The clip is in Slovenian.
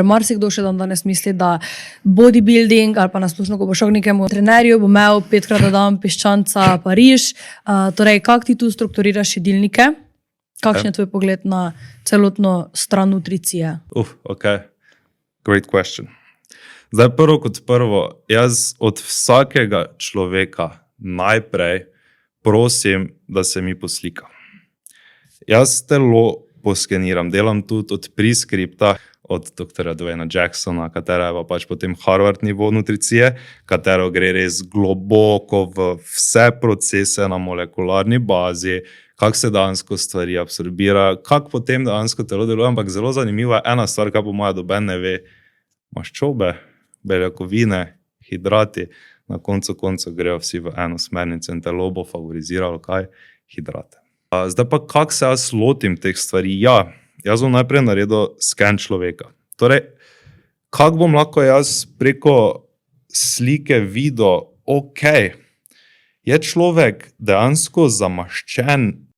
Marsikdo še dan danes misli, da bodybuilding ali pa nasplošno, ko bo šel k nekemu trenerju, bo imel 5x na dan piščanca pa riž. Torej, kako ti tu strukturiraš jedilnike? Kakšen je tvoj pogled na celotno stran nutricije? Okay. Great question. Zdaj prvo kot prvo, jaz od vsakega človeka najprej prosim, da se mi poslika. Jaz telo poskeniram, delam tudi od preskripta, od dr. Dwayna Jacksona, katera je pa pač potem Harvard nivo nutricije, katero gre res globoko v vse procese na molekularni bazi, kako se dejansko stvari absorbira, kako potem dejansko telo deluje, ampak zelo zanimiva je ena stvar, kaj po moje noben ne ve, maščobe, beljakovine, hidrati, na koncu grejo vsi v eno smernico in telo bo favoriziralo kaj? Hidrate. Zdaj pa, kako se jaz lotim teh stvari? Ja, jaz bom najprej naredil sken človeka. Torej, kako bom lahko jaz preko slike videl, je človek dejansko zamaščen